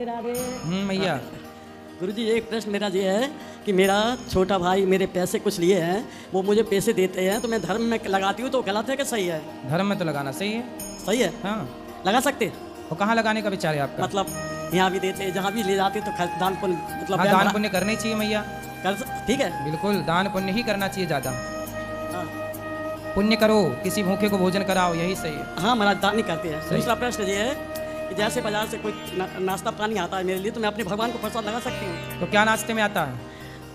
भैया। गुरुजी एक प्रश्न मेरा ये है कि मेरा छोटा भाई मेरे पैसे कुछ लिए हैं, वो मुझे पैसे देते हैं तो मैं धर्म में लगाती हूँ, तो गलत है कि सही है? धर्म में तो लगाना सही है। सही है? हाँ लगा सकते? वो कहाँ लगाने का विचार है आपका? मतलब यहाँ भी देते हैं, जहाँ भी ले जाते तो दान पुण्य मतलब हाँ, दान पुण्य करना ही चाहिए भैया। ठीक है, बिल्कुल दान पुण्य ही करना चाहिए ज़्यादा। हाँ पुण्य करो, किसी भूखे को भोजन कराओ, यही सही है। हाँ महाराज, दान ही करते हैं। दूसरा प्रश्न ये है कि जैसे बाजार से कोई नाश्ता पानी आता है मेरे लिए, तो मैं अपने भगवान को प्रसाद लगा सकती हूँ? तो क्या नाश्ते में आता है?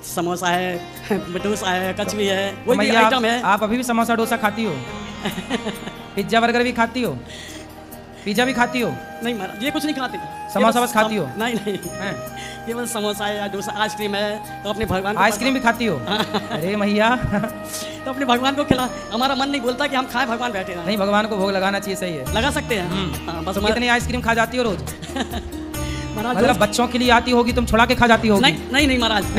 समोसा है, डोसा है, कचवी है, तो कोई भी भैया आइटम है। आप अभी भी समोसा डोसा खाती हो? पिज्जा बर्गर भी खाती हो? पिज्जा भी खाती हो? नहीं महाराज, ये कुछ नहीं खाते। समोसा बस खाती हो? नहीं नहीं, हैं? ये बस समोसा है या डोसा, आइसक्रीम है, तो अपने भगवान को आइसक्रीम भी खाती हो? अरे भैया तो अपने भगवान को खिला। हमारा मन नहीं बोलता कि हम खाएं, भगवान बैठे हैं। नहीं, भगवान को भोग लगाना चाहिए, सही है। लगा सकते हैं। हाँ, बस तो कितनी आइसक्रीम खा जाती हो रोज? महाराज मतलब बच्चों के लिए आती होगी, तुम छुड़ा के खा जाती होगी? नहीं नहीं नहीं महाराज,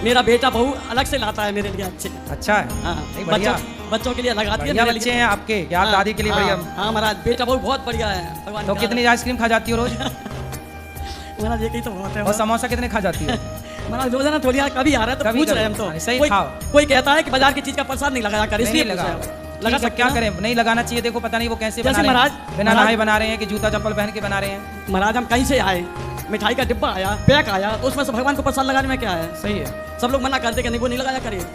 मेरा बेटा बहू अलग से लाता है मेरे लिए। अच्छे अच्छा है। हाँ, नहीं, बढ़िया। बच्चों के लिए लगाती है। बढ़िया मेरे बच्चे लिए। हैं आपके, क्या आप हाँ, दादी के लिए बढ़िया। हाँ महाराज, बेटा बहू बहुत बढ़िया है भगवान। तो कितनी आइसक्रीम खा जाती हो रोज? महाराज ये कहीं तो बहुत है। और समोसा कितने खा जाती हो? महाराज रोजाना थोड़ी कभी आ रहा है तो कभी पूछ कभी। रहे हैं हम तो। सही खाओ। कोई कहता है कि बाजार की चीज का प्रसाद नहीं लगाया कर, इसलिए नहीं पूछ लगा। रहे हैं। लगा लगा सकते, क्या सकते हैं। करें, नहीं लगाना चाहिए। देखो पता नहीं वो कैसे बना जैसे रहे हैं, महाराज- बिना महाराज- नहाए बना रहे हैं कि जूता चप्पल पहन के बना रहे हैं। महाराज हम कहीं से आए, मिठाई का डिब्बा आया, पैक आया, तो उसमें से भगवान को प्रसाद लगाने में क्या है? सही है, सब लोग मना करते कि नहीं, वो नहीं लगाया करे।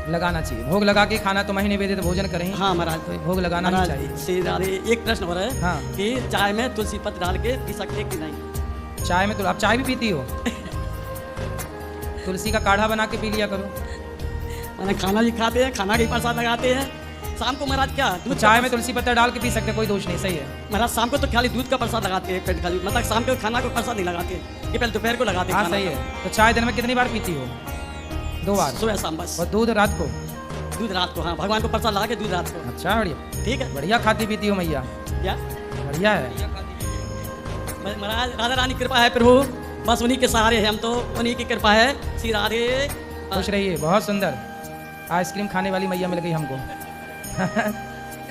लगाना चाहिए। भोग लगा के खाना तो महीने वेदे तो भोजन करें। हाँ महाराज, तो भोग लगाना नहीं चाहिए। श्री राधे। एक प्रश्न हो रहा है हाँ। कि चाय में तुलसी पत्र डाल के पी सकते कि नहीं? चाय में तो आप चाय भी पीती हो? तुलसी का काढ़ा बना के पी लिया करो। मैंने खाना भी खाते हैं, खाना के प्रसाद लगाते हैं। शाम को महाराज क्या तो दूध चाय में तुलसी पत्ता डाल के पी सकते, कोई दोष नहीं, सही है। महाराज शाम को तो खाली दूध का प्रसाद लगाते हैं, पेट खाली, मतलब शाम को खाना को प्रसाद नहीं लगाते, ये पहले दोपहर को लगाते हैं। हाँ सही है। तो चाय दिन में कितनी बार पीती हो? 2 बार? सुबह शाम बस। और दूध रात को? दूध रात को, हाँ भगवान को प्रसाद लगा के दूध रात को। अच्छा, बढ़िया। ठीक है, बढ़िया खाती पीती हो मैया, क्या बढ़िया है। महाराज राधा रानी कृपा है प्रभु, बस उन्हीं के सहारे हैं हम तो, उन्हीं की कृपा है। श्री राधे। खुश रहिए, बहुत सुंदर आइसक्रीम खाने वाली मैया मिल गई हमको।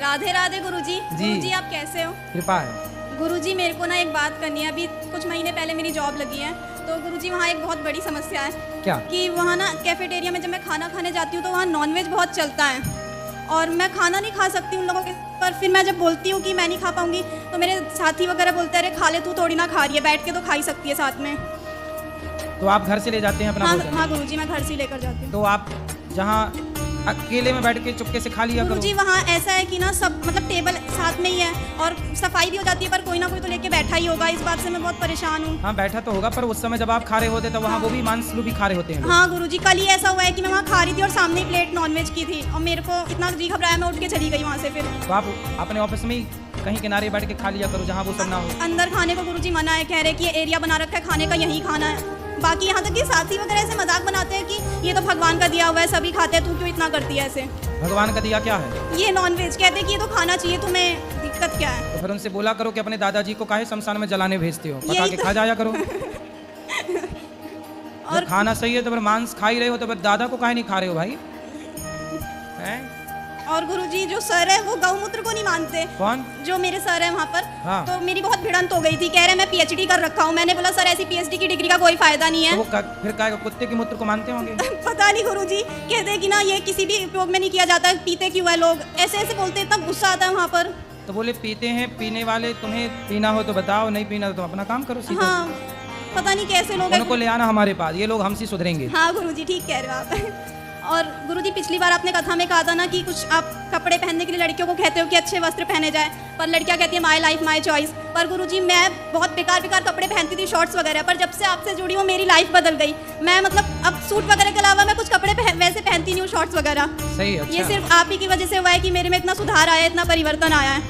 राधे राधे गुरुजी। जी। गुरुजी आप कैसे हो? कृपा है। गुरुजी मेरे को ना एक बात करनी है। अभी कुछ महीने पहले मेरी जॉब लगी है, तो गुरुजी वहाँ एक बहुत बड़ी समस्या है। क्या? कि वहाँ ना कैफेटेरिया में जब मैं खाना खाने जाती हूँ तो वहाँ नॉनवेज बहुत चलता है और मैं खाना नहीं खा सकती उन लोगों के। पर फिर मैं जब बोलती हूँ कि मैं नहीं खा पाऊँगी तो मेरे साथी वगैरह बोलते हैं अरे खा ले, तू थोड़ी ना खा रही है, बैठ के तो खा ही सकती है साथ में। तो आप घर से ले जाते हैं अपना हाँ भोजन? हाँ गुरुजी, मैं घर से ही लेकर जाती हूँ। तो आप जहाँ अकेले में बैठ के चुपके से खा लिया करो। गुरुजी वहाँ ऐसा है कि ना सब मतलब टेबल साथ में ही है और सफाई भी हो जाती है, पर कोई ना कोई तो लेके बैठा ही होगा। इस बात से मैं बहुत परेशान हूँ। हाँ बैठा तो होगा, पर उस समय जब आप खा रहे होते तो वहाँ वो भी मांसलू भी खा रहे होते हैं लोग। हाँ गुरुजी, कल ही ऐसा हुआ है कि मैं वहाँ खा रही थी और सामने ही प्लेट नॉनवेज की थी और मेरे को इतना जी घबराया, मैं उठ के चली गई वहाँ से। फिर तो आप अपने ऑफिस में ही कहीं किनारे बैठ के खा लिया करो जहाँ वो सब ना हो। अंदर खाने को गुरुजी मना है, कह रहे कि ये एरिया बना रखा है खाने का, यहीं खाना है। बाकी यहाँ तक कि साथी वगैरह ऐसे मजाक बनाते हैं कि ये तो भगवान का दिया हुआ है, सभी खाते हैं, तू क्यों इतना करती है ऐसे? भगवान का दिया क्या है? ये नॉनवेज, कहते हैं कि ये तो खाना चाहिए, तुम्हें दिक्कत क्या है? तो फिर उनसे बोला करो कि अपने दादाजी को काहे शमशान में जलाने भेजते हो, पका यही के तो- खा जाया करो। और जब खाना सही है तो फिर मांस खा ही रहे हो, तो फिर दादा को काहे नहीं खा रहे हो भाई? हैं? और गुरुजी जो सर है वो गौमूत्र को नहीं मानते। कौन? जो मेरे सर है वहाँ पर। हाँ। तो मेरी बहुत भिड़ंत हो गई थी, कह रहे मैं पीएचडी कर रखा हूँ। मैंने बोला सर ऐसी पीएचडी की डिग्री का कोई फायदा नहीं तो है। वो फिर काय कुत्ते के मूत्र को मानते होंगे? पता नहीं गुरुजी, कहते हैं कि ना ये किसी भी उपयोग में नहीं किया जाता, पीते क्यों है लोग, ऐसे ऐसे बोलते, इतना गुस्सा आता है वहाँ पर। तो बोले पीते हैं, पीने वाले, तुम्हें पीना हो तो बताओ, नहीं पीना तो तुम अपना काम करो सीधा। हाँ पता नहीं कैसे लोग उनको ले आना हमारे पास, ये लोग हमसे सुधरेंगे। हाँ गुरुजी ठीक कह रहे हो आप। और गुरुजी पिछली बार आपने कथा में कहा था ना कि कुछ आप कपड़े पहनने के लिए लड़कियों को कहते हो कि अच्छे वस्त्र पहने जाए, पर लड़कियां कहती है माय लाइफ माय चॉइस। पर गुरुजी मैं बहुत बेकार बेकार कपड़े पहनती थी, शॉर्ट्स वगैरह, पर जब से आपसे जुड़ी हूँ मेरी लाइफ बदल गई। मैं मतलब अब सूट वगैरह के अलावा मैं कुछ कपड़े वैसे पहनती नहीं हूँ, शॉर्ट्स वगैरह। सही है, ये अच्छा। सिर्फ आप ही की वजह से हुआ है कि मेरे में इतना सुधार आया है, इतना परिवर्तन आया है।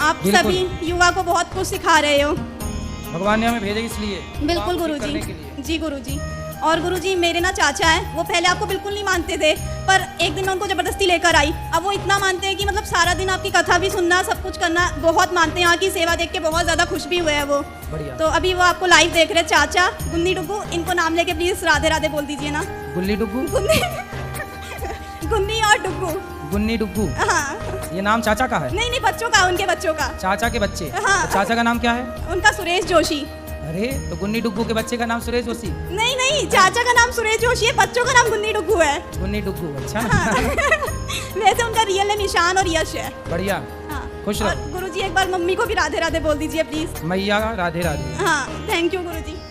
आप बिल्कुल। सभी युवा को बहुत कुछ सिखा रहे हो। भगवान ने हमें भेजा इसलिए, बिल्कुल काम करने के गुरुजी। लिए। जी गुरुजी। और गुरुजी मेरे ना चाचा है, वो पहले आपको बिल्कुल नहीं मानते थे, पर एक दिन मैं उनको ज़बरदस्ती लेकर आई। अब वो इतना मानते हैं कि मतलब सारा दिन आपकी कथा भी सुनना, सब कुछ करना, बहुत मानते हैं। यहाँ की सेवा देख के बहुत ज़्यादा खुश भी हुए हैं वो। बढ़िया। तो अभी वो आपको लाइव देख रहे हैं, चाचा गुन्नी डुग्गू, इनको नाम लेके प्लीज़ राधे राधे बोल दीजिए ना। गुल्ली डुग्गू? गुन्नी और डुग्गू। गुन्नी डुग्गू, हाँ ये नाम चाचा का है? नहीं नहीं, बच्चों का, उनके बच्चों का। चाचा के बच्चे? हाँ। तो चाचा का नाम क्या है? उनका सुरेश जोशी। अरे तो गुन्नी डुग्गू के बच्चे का नाम सुरेश जोशी? नहीं नहीं, चाचा का नाम सुरेश जोशी है, बच्चों का नाम गुन्नी डुग्गू है। गुन्नी डुग्गू, अच्छा। हाँ। वैसे उनका रियल नेम ईशान और यश है। बढ़िया, हाँ। खुश और रहो। गुरुजी एक बार मम्मी को भी राधे राधे बोल दीजिए प्लीज। मैया राधे राधे। हाँ, थैंक यू गुरुजी।